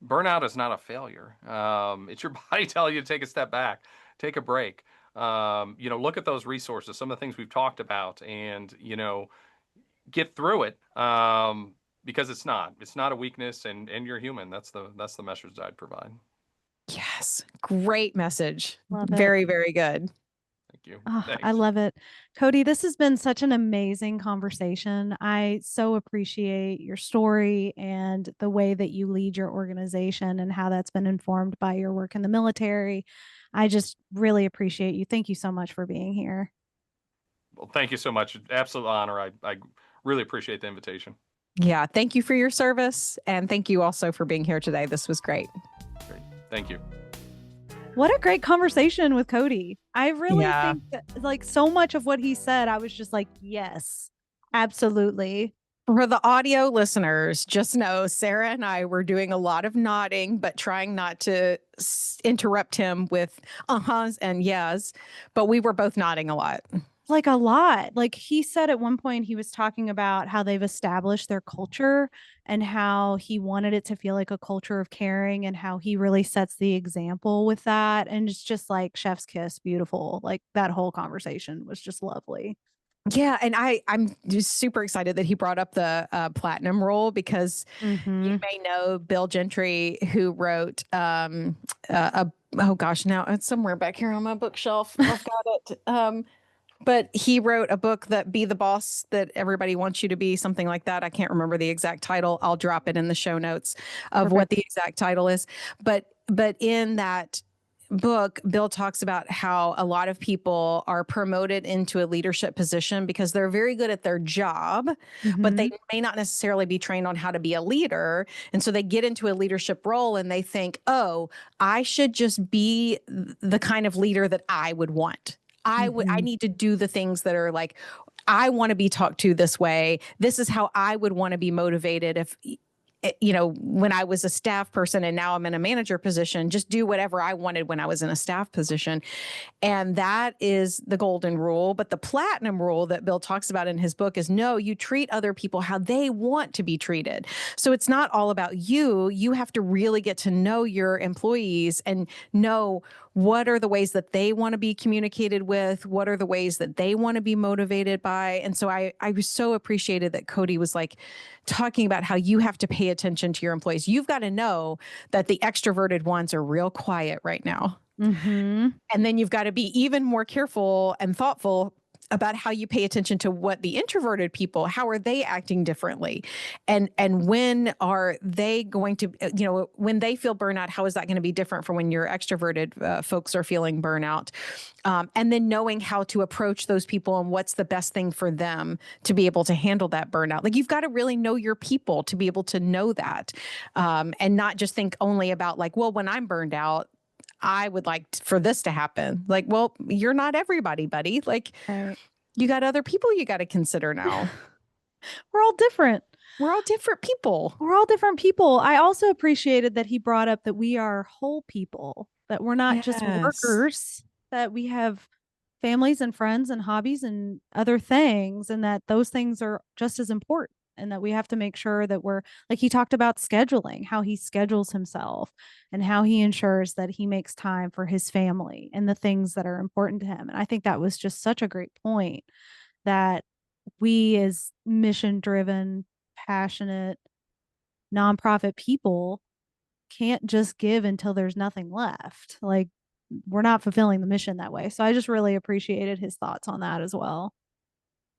Burnout is not a failure. It's your body telling you to take a step back, take a break. Look at those resources, some of the things we've talked about, and get through it. Because it's not a weakness, and you're human. That's the message I'd provide. Yes, great message. Love it. Very, very good. Thank you. Oh, I Thanks. love it. Cody, this has been such an amazing conversation. I so appreciate your story and the way that you lead your organization and how that's been informed by your work in the military. I just really appreciate you. Thank you so much for being here. Well, thank you so much. Absolute honor. I really appreciate the invitation. Yeah, thank you for your service. And thank you also for being here today. This was great. Great. Thank you. What a great conversation with Cody. I really think that, like, so much of what he said, I was just like, yes, absolutely. For the audio listeners, just know Sarah and I were doing a lot of nodding, but trying not to interrupt him with uh-huhs and yes, but we were both nodding a lot. Like a lot. Like he said at one point, he was talking about how they've established their culture and how he wanted it to feel like a culture of caring and how he really sets the example with that. And it's just like chef's kiss, beautiful. Like that whole conversation was just lovely. Yeah, and I'm just super excited that he brought up the platinum rule because you may know Bill Gentry, who wrote oh gosh, now it's somewhere back here on my bookshelf. I've got it. But he wrote a book that Be the Boss That Everybody Wants You to Be, something like that. I can't remember the exact title. I'll drop it in the show notes of what the exact title is. But in that book, Bill talks about how a lot of people are promoted into a leadership position because they're very good at their job, but they may not necessarily be trained on how to be a leader. And so they get into a leadership role and they think, oh, I should just be the kind of leader that I would want. I need to do the things that are like, I want to be talked to this way. This is how I would want to be motivated if, when I was a staff person and now I'm in a manager position, just do whatever I wanted when I was in a staff position. And that is the golden rule. But the platinum rule that Bill talks about in his book is no, you treat other people how they want to be treated. So it's not all about you. You have to really get to know your employees and know what are the ways that they want to be communicated with? What are the ways that they want to be motivated by? And so I was so appreciated that Cody was like talking about how you have to pay attention to your employees. You've got to know that the extroverted ones are real quiet right now. And then you've got to be even more careful and thoughtful about how you pay attention to what the introverted people, how are they acting differently? And when are they going to, when they feel burnout, how is that going to be different from when your extroverted folks are feeling burnout? And then knowing how to approach those people and what's the best thing for them to be able to handle that burnout. Like you've got to really know your people to be able to know that, and not just think only about like, well, when I'm burned out, I would like for this to happen. Like, well, you're not everybody, buddy. Like you got other people you got to consider now. We're all different. We're all different people. We're all different people. I also appreciated that he brought up that we are whole people, that we're not just workers, that we have families and friends and hobbies and other things, and that those things are just as important. And that we have to make sure that we're, like he talked about scheduling, how he schedules himself and how he ensures that he makes time for his family and the things that are important to him. And I think that was just such a great point, that we as mission driven, passionate, nonprofit people can't just give until there's nothing left. Like we're not fulfilling the mission that way. So I just really appreciated his thoughts on that as well.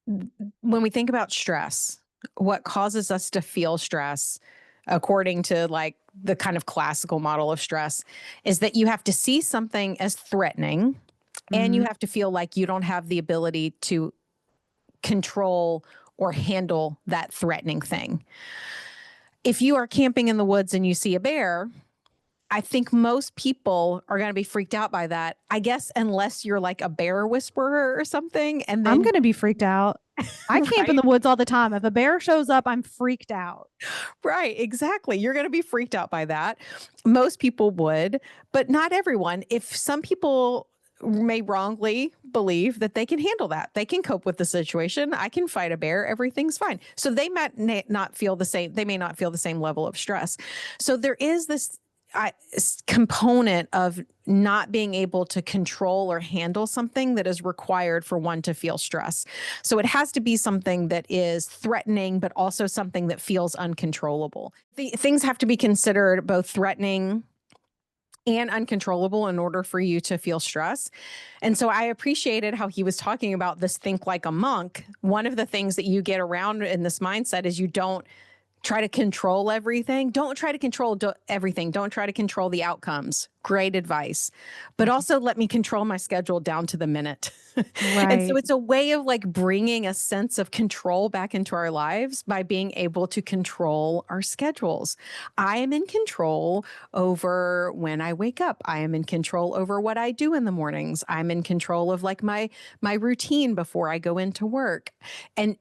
When we think about stress, what causes us to feel stress, according to like the kind of classical model of stress, is that you have to see something as threatening and you have to feel like you don't have the ability to control or handle that threatening thing. If you are camping in the woods and you see a bear, I think most people are going to be freaked out by that. I guess unless you're like a bear whisperer or something. And I'm then, going to be freaked out. I camp in right, the woods all the time. If a bear shows up, I'm freaked out. right, exactly. You're going to be freaked out by that. Most people would, but not everyone. If some people may wrongly believe that they can handle that, they can cope with the situation. I can fight a bear. Everything's fine. So they might not feel the same. They may not feel the same level of stress. So there is this component of not being able to control or handle something that is required for one to feel stress. So it has to be something that is threatening, but also something that feels uncontrollable. The things have to be considered both threatening and uncontrollable in order for you to feel stress. And so I appreciated how he was talking about this think like a monk. One of the things that you get around in this mindset is you don't try to control everything. Don't try to control everything. Don't try to control the outcomes. Great advice. But also let me control my schedule down to the minute. And so Right. it's a way of like bringing a sense of control back into our lives by being able to control our schedules. I am in control over when I wake up. I am in control over what I do in the mornings. I'm in control of like my routine before I go into work. And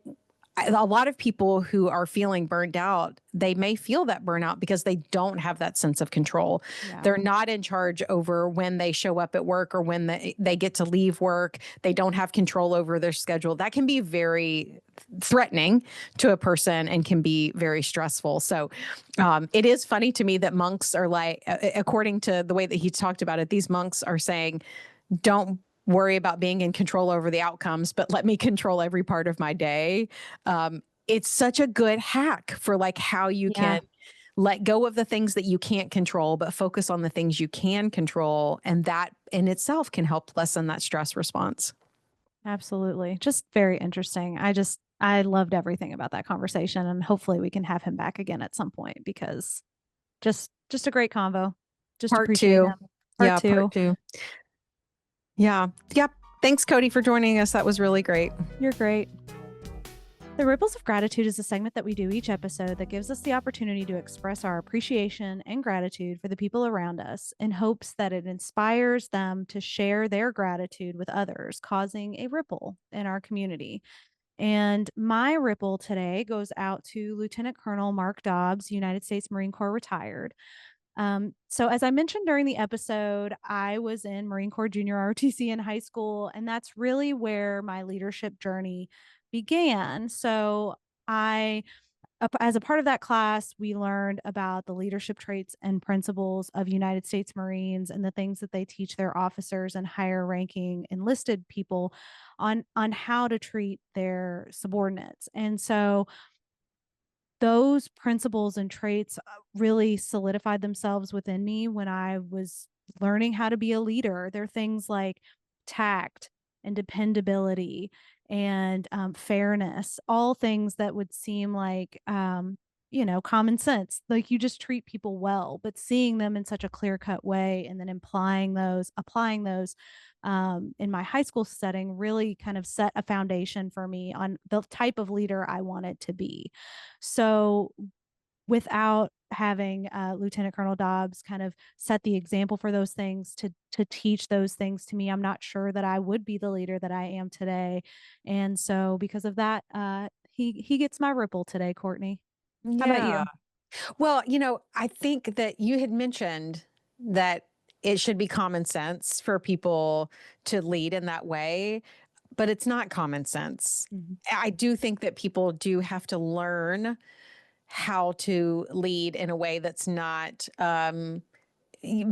a lot of people who are feeling burned out, they may feel that burnout because they don't have that sense of control. Yeah. They're not in charge over when they show up at work or when they get to leave work. They don't have control over their schedule. That can be very threatening to a person and can be very stressful. So it is funny to me that monks are like, according to the way that he talked about it, these monks are saying, don't worry about being in control over the outcomes, but let me control every part of my day. It's such a good hack for like how you Yeah. can let go of the things that you can't control, but focus on the things you can control. And that in itself can help lessen that stress response. Absolutely. Just very interesting. I loved everything about that conversation, and hopefully we can have him back again at some point because just a great convo. Just Part appreciate two. him. Part Yeah, part two. two. Yeah. Yep. Thanks, Cody, for joining us. That was really great. You're great. The Ripples of Gratitude is a segment that we do each episode that gives us the opportunity to express our appreciation and gratitude for the people around us in hopes that it inspires them to share their gratitude with others, causing a ripple in our community. And my ripple today goes out to Lieutenant Colonel Mark Dobbs, United States Marine Corps retired. So as I mentioned during the episode, I was in Marine Corps Junior ROTC in high school, and that's really where my leadership journey began. So I as a part of that class, we learned about the leadership traits and principles of United States Marines and the things that they teach their officers and higher ranking enlisted people on how to treat their subordinates. And so those principles and traits really solidified themselves within me when I was learning how to be a leader. They're things like tact and dependability and fairness, all things that would seem like, common sense. Like you just treat people well, but seeing them in such a clear cut way and then applying those in my high school setting really kind of set a foundation for me on the type of leader I wanted to be. So without having Lieutenant Colonel Dobbs kind of set the example for those things to teach those things to me, I'm not sure that I would be the leader that I am today. And so because of that, he gets my ripple today, Courtney. How about you? Yeah. Well, I think that you had mentioned that it should be common sense for people to lead in that way, but it's not common sense. Mhm. I do think that people do have to learn how to lead in a way that's not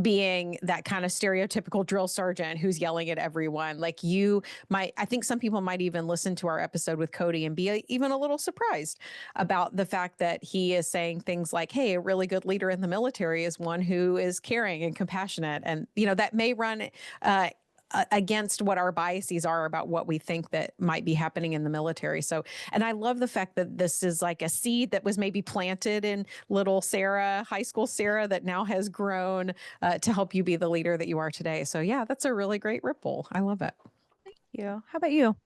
being that kind of stereotypical drill sergeant who's yelling at everyone. Like I think some people might even listen to our episode with Cody and be even a little surprised about the fact that he is saying things like, hey, a really good leader in the military is one who is caring and compassionate. And, that may run against what our biases are about what we think that might be happening in the military. So, and I love the fact that this is like a seed that was maybe planted in little Sarah, high school Sarah, that now has grown to help you be the leader that you are today. So yeah, that's a really great ripple. I love it. Thank you. How about you?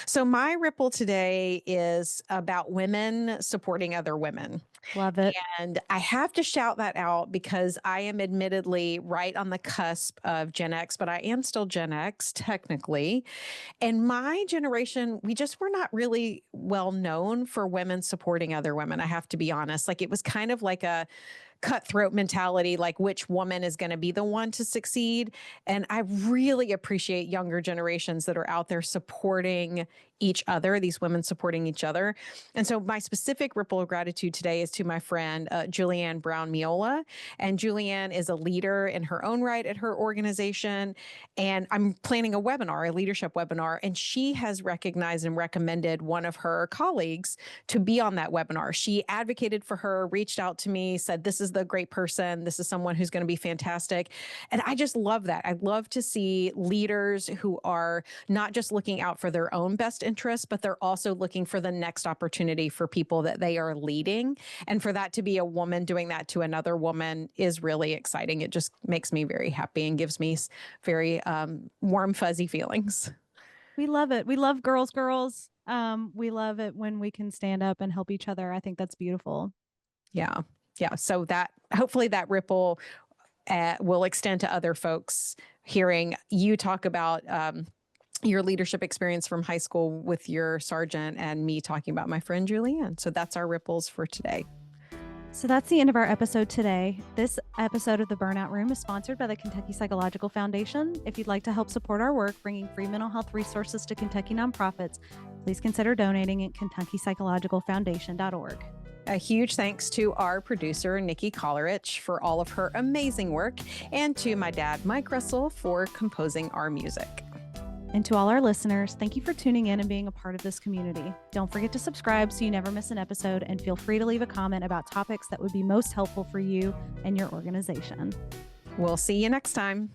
So my ripple today is about women supporting other women. Love it. And I have to shout that out because I am admittedly right on the cusp of Gen X, but I am still Gen X technically. And my generation, we just were not really well known for women supporting other women. I have to be honest. Like it was kind of like a cutthroat mentality, like which woman is going to be the one to succeed. And I really appreciate younger generations that are out there supporting each other, these women supporting each other. And so my specific ripple of gratitude today is to my friend, Julianne Brown Miola. And Julianne is a leader in her own right at her organization. And I'm planning a webinar, a leadership webinar, and she has recognized and recommended one of her colleagues to be on that webinar. She advocated for her, reached out to me, said, this is the great person. This is someone who's going to be fantastic. And I just love that. I love to see leaders who are not just looking out for their own best interests, but they're also looking for the next opportunity for people that they are leading. And for that to be a woman doing that to another woman is really exciting. It just makes me very happy and gives me very warm, fuzzy feelings. We love it. We love girls. We love it when we can stand up and help each other. I think that's beautiful. Yeah. Yeah. So that hopefully that ripple will extend to other folks hearing you talk about your leadership experience from high school with your sergeant and me talking about my friend Julianne. So that's our ripples for today. So that's the end of our episode today. This episode of the Burnout Room is sponsored by the Kentucky Psychological Foundation. If you'd like to help support our work bringing free mental health resources to Kentucky nonprofits, please consider donating at KentuckyPsychologicalFoundation.org. A huge thanks to our producer, Nikki Collerich, for all of her amazing work, and to my dad, Mike Russell, for composing our music. And to all our listeners, thank you for tuning in and being a part of this community. Don't forget to subscribe so you never miss an episode, and feel free to leave a comment about topics that would be most helpful for you and your organization. We'll see you next time.